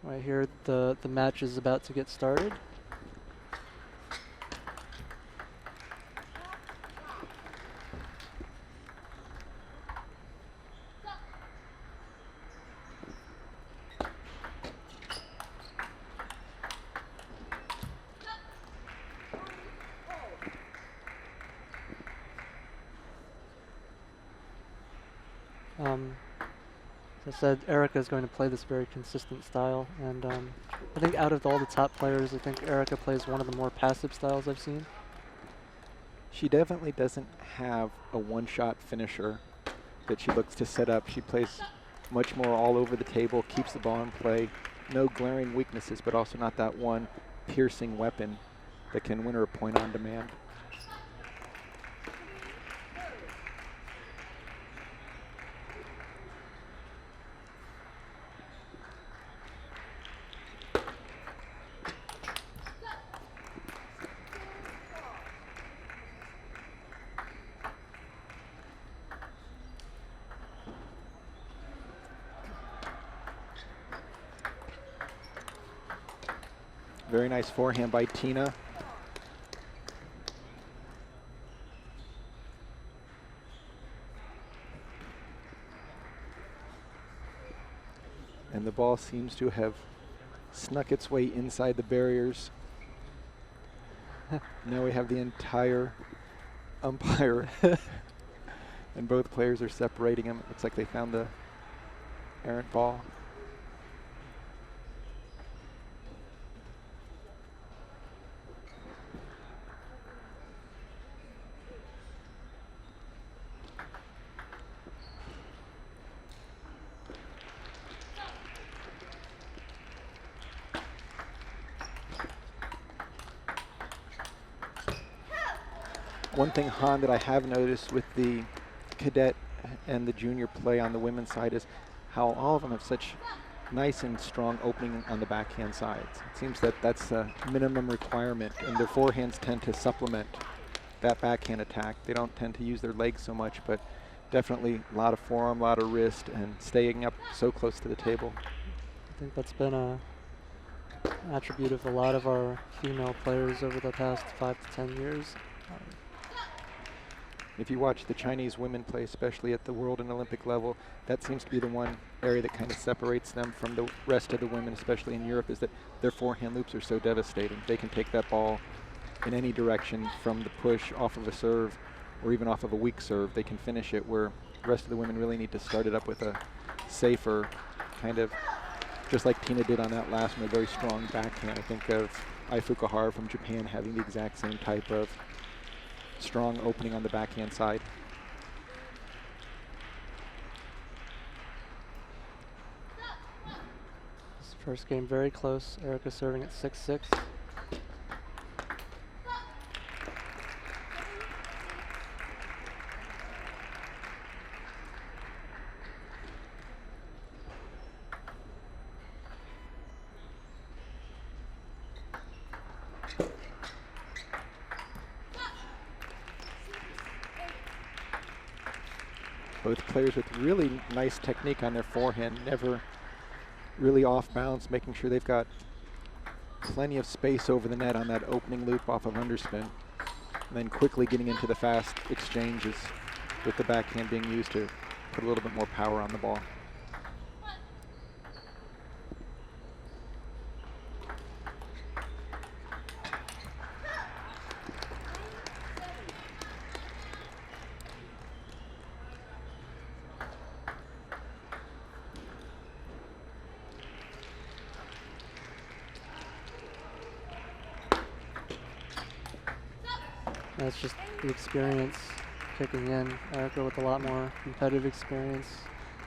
Right here, the match is about to get started. As I said, Erica is going to play this very consistent style, and I think out of all the top players, I think Erica plays one of the more passive styles I've seen. She definitely doesn't have a one-shot finisher that she looks to set up. She plays much more all over the table, keeps the ball in play. No glaring weaknesses, but also not that one piercing weapon that can win her a point on demand. Very nice forehand by Tina. And the ball seems to have snuck its way inside the barriers. Now we have the entire umpire and both players are separating them. It looks like they found the errant ball. One thing, Han, that I have noticed with the cadet and the junior play on the women's side is how all of them have such nice and strong opening on the backhand sides. It seems that that's a minimum requirement, and their forehands tend to supplement that backhand attack. They don't tend to use their legs so much, but definitely a lot of forearm, a lot of wrist, and staying up so close to the table. I think that's been an attribute of a lot of our female players over the past 5 to 10 years. If you watch the Chinese women play, especially at the world and Olympic level, that seems to be the one area that kind of separates them from the rest of the women, especially in Europe, is that their forehand loops are so devastating. They can take that ball in any direction from the push off of a serve or even off of a weak serve. They can finish it, where the rest of the women really need to start it up with a safer kind of, just like Tina did on that last one, a very strong backhand. I think of Ai Fukuhara from Japan having the exact same type of strong opening on the backhand side. This first game very close. Erica serving at 6-6. Both players with really nice technique on their forehand, never really off bounds, making sure they've got plenty of space over the net on that opening loop off of underspin, and then quickly getting into the fast exchanges with the backhand being used to put a little bit more power on the ball. That's just the experience kicking in. Erica with a lot more competitive experience.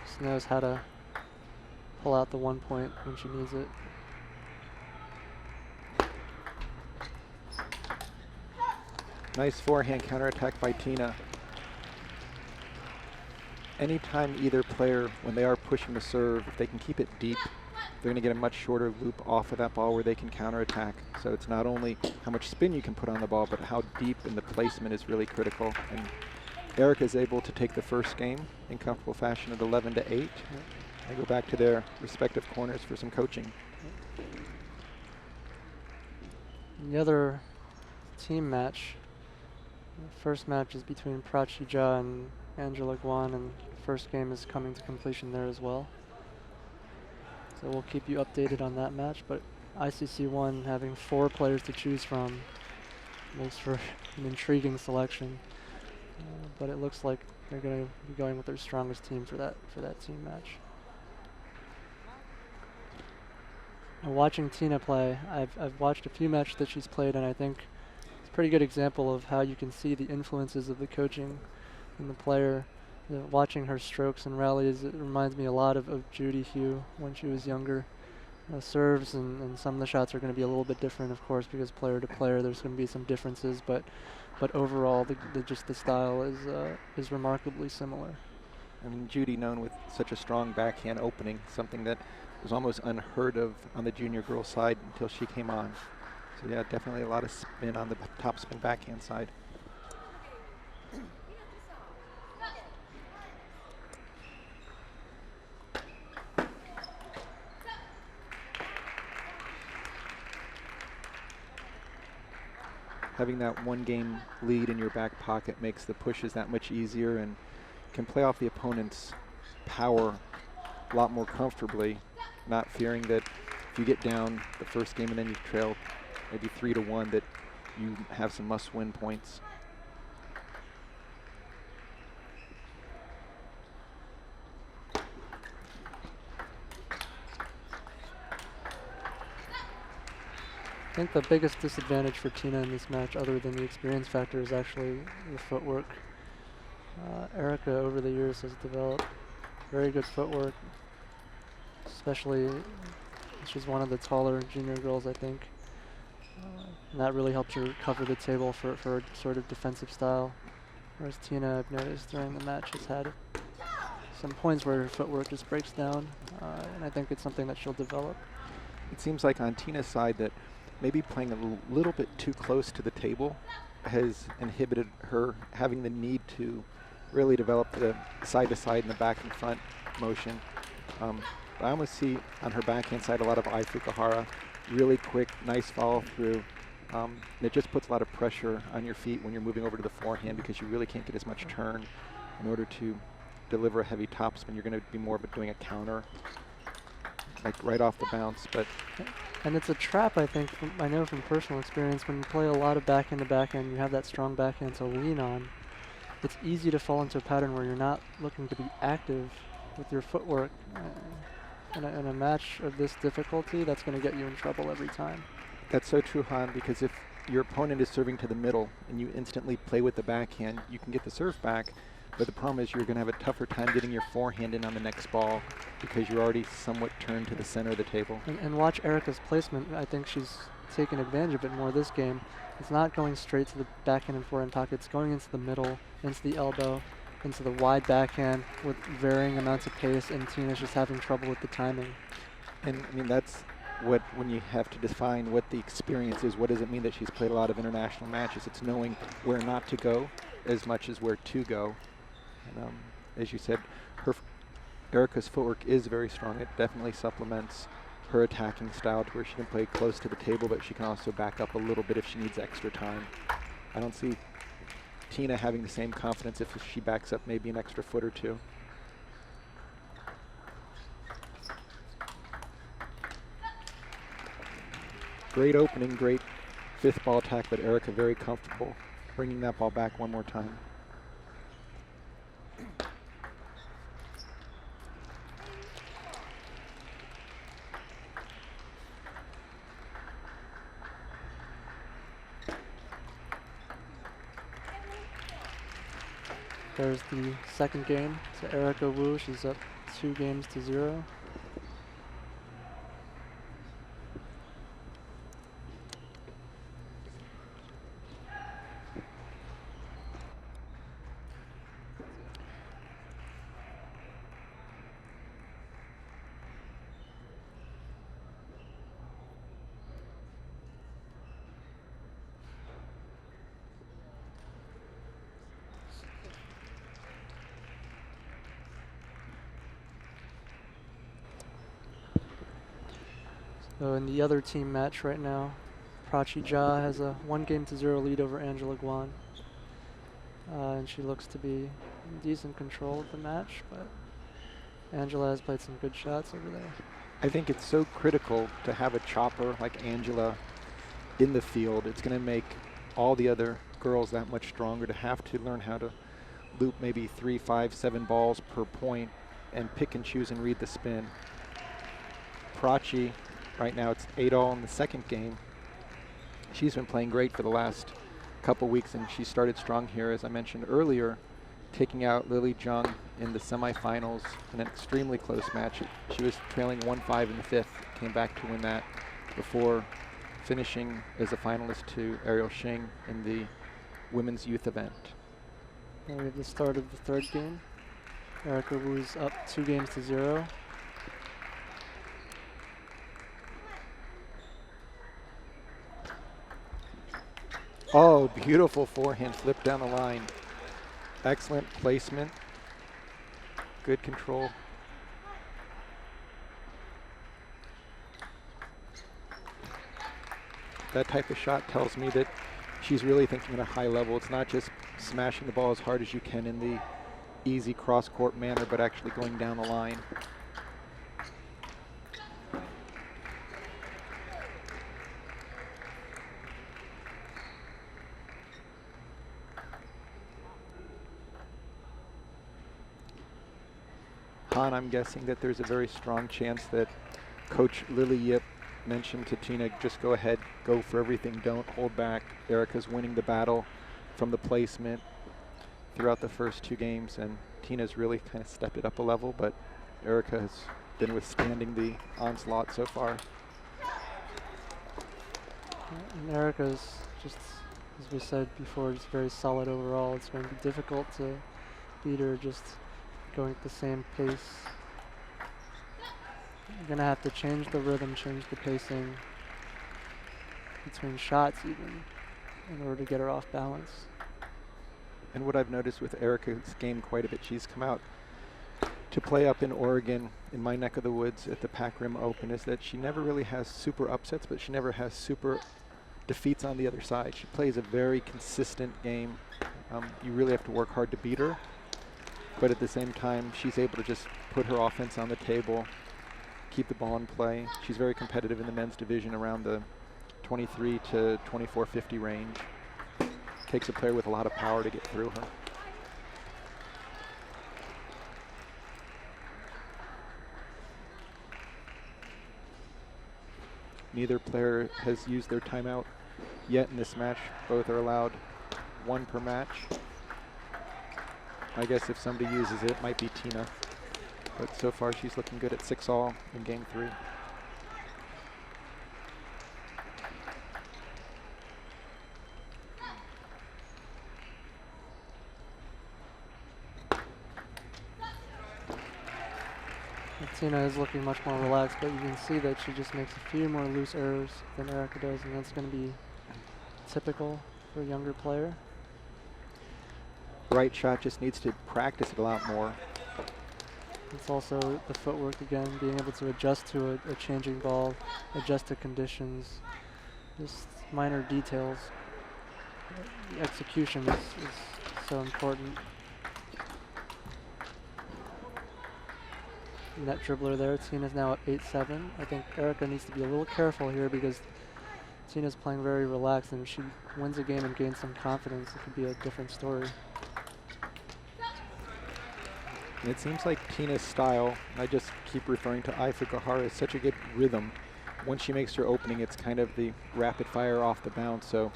Just knows how to pull out the 1 point when she needs it. Nice forehand counterattack by Tina. Anytime either player, when they are pushing the serve, if they can keep it deep, they're going to get a much shorter loop off of that ball where they can counterattack. So it's not only how much spin you can put on the ball, but how deep in the placement is really critical. And Erica is able to take the first game in comfortable fashion at 11-8. They go back to their respective corners for some coaching. The other team match, the first match is between Prachi Jha and Angela Guan, and the first game is coming to completion there as well. So we'll keep you updated on that match, but ICC 1 having 4 players to choose from makes for an intriguing selection. But it looks like they're going to be going with their strongest team for that team match. Now, watching Tina play, I've watched a few matches that she's played, and I think it's a pretty good example of how you can see the influences of the coaching in the player. Watching her strokes and rallies, it reminds me a lot of Judy Hugh when she was younger. Serves and some of the shots are going to be a little bit different, of course, because player to player there's going to be some differences, but overall the style is remarkably similar. I mean, Judy known with such a strong backhand opening, something that was almost unheard of on the junior girls side until she came on. So yeah, definitely a lot of spin on the top spin backhand side. Having that 1 game lead in your back pocket makes the pushes that much easier and can play off the opponent's power a lot more comfortably, not fearing that if you get down the first game and then you trail maybe 3-1 that you have some must-win points. I think the biggest disadvantage for Tina in this match, other than the experience factor, is actually the footwork. Erica over the years has developed very good footwork, especially she's one of the taller junior girls, I think. And that really helps her cover the table for a sort of defensive style. Whereas Tina, I've noticed during the match, has had some points where her footwork just breaks down, and I think it's something that she'll develop. It seems like on Tina's side that maybe playing a little bit too close to the table has inhibited her having the need to really develop the side-to-side and the back and front motion. But I almost see on her backhand side a lot of Ai Fukuhara, really quick, nice follow through. And it just puts a lot of pressure on your feet when you're moving over to the forehand because you really can't get as much turn in order to deliver a heavy topspin. You're going to be more of doing a counter, like right off the bounce. And it's a trap, I think, I know from personal experience, when you play a lot of backhand to backhand, you have that strong backhand to lean on. It's easy to fall into a pattern where you're not looking to be active with your footwork. In a match of this difficulty, that's going to get you in trouble every time. That's so true, Han, because if your opponent is serving to the middle and you instantly play with the backhand, you can get the serve back, but the problem is you're going to have a tougher time getting your forehand in on the next ball because you're already somewhat turned to the center of the table. And watch Erica's placement. I think she's taken advantage of it more this game. It's not going straight to the backhand and forehand pocket. It's going into the middle, into the elbow, into the wide backhand with varying amounts of pace, and Tina's just having trouble with the timing. And I mean, that's what, when you have to define what the experience is, what does it mean that she's played a lot of international matches? It's knowing where not to go as much as where to go. And as you said, Erica's footwork is very strong. It definitely supplements her attacking style to where she can play close to the table, but she can also back up a little bit if she needs extra time. I don't see Tina having the same confidence if she backs up maybe an extra foot or two. Great opening, great fifth ball attack, but Erica very comfortable bringing that ball back one more time. There's the second game to Erica Wu. She's up 2-0. So in the other team match right now, Prachi Jha has a 1-0 lead over Angela Guan. And she looks to be in decent control of the match, but Angela has played some good shots over there. I think it's so critical to have a chopper like Angela in the field. It's going to make all the other girls that much stronger to have to learn how to loop maybe 3, 5, 7 balls per point and pick and choose and read the spin. Prachi, right now it's 8-all in the second game. She's been playing great for the last couple weeks, and she started strong here, as I mentioned earlier, taking out Lily Jung in the semifinals in an extremely close match. She was trailing 1-5 in the fifth, came back to win that before finishing as a finalist to Ariel Shing in the women's youth event. And we have the start of the third game. Erica Wu's up 2-0. Oh, beautiful forehand flip down the line. Excellent placement. Good control. That type of shot tells me that she's really thinking at a high level. It's not just smashing the ball as hard as you can in the easy cross-court manner, but actually going down the line. Han, I'm guessing that there's a very strong chance that Coach Lily Yip mentioned to Tina, just go ahead, go for everything, don't hold back. Erica's winning the battle from the placement throughout the first 2 games, and Tina's really kind of stepped it up a level, but Erica has been withstanding the onslaught so far. And Erica's just, as we said before, just very solid overall. It's going to be difficult to beat her just going at the same pace. You're going to have to change the rhythm, change the pacing between shots even in order to get her off balance. And what I've noticed with Erica's game quite a bit, she's come out to play up in Oregon, in my neck of the woods at the Pac Rim Open, is that she never really has super upsets, but she never has super defeats on the other side. She plays a very consistent game. You really have to work hard to beat her, but at the same time, she's able to just put her offense on the table, keep the ball in play. She's very competitive in the men's division around the 23 to 24.50 range. Takes a player with a lot of power to get through her. Neither player has used their timeout yet in this match. Both are allowed 1 per match. I guess if somebody uses it, it might be Tina. But so far she's looking good at 6-all in game 3. Tina is looking much more relaxed, but you can see that she just makes a few more loose errors than Erica does, and that's going to be typical for a younger player. Right shot just needs to practice it a lot more. It's also the footwork again, being able to adjust to a changing ball, adjust to conditions, just minor details. The execution is so important. Net dribbler there. Tina's now at 8-7. I think Erica needs to be a little careful here because Tina's playing very relaxed, and if she wins a game and gains some confidence, it could be a different story. And it seems like Tina's style, I just keep referring to Ai Fukuhara, is such a good rhythm. Once she makes her opening, it's kind of the rapid fire off the bounce. So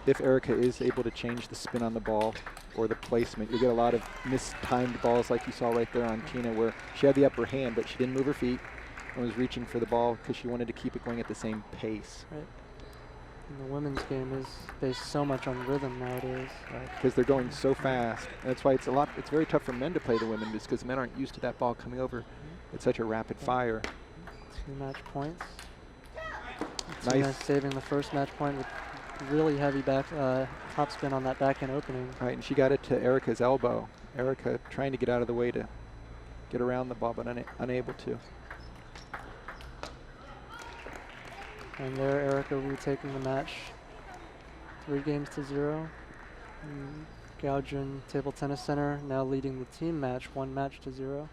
if Erica is able to change the spin on the ball or the placement, you get a lot of mistimed balls like you saw right there on Tina, where she had the upper hand, but she didn't move her feet and was reaching for the ball because she wanted to keep it going at the same pace. Right. And the women's game is based so much on rhythm nowadays. Because they're going so fast. And that's why it's very tough for men to play the women, just because men aren't used to that ball coming over at such a rapid fire. 2 match points. Nice. Tina saving the first match point with really heavy back top spin on that backhand opening. Right, and she got it to Erica's elbow. Erica trying to get out of the way to get around the ball, but unable to. And there, Erica retaking the match 3-0. Gaojin Table Tennis Center now leading the team match 1-0.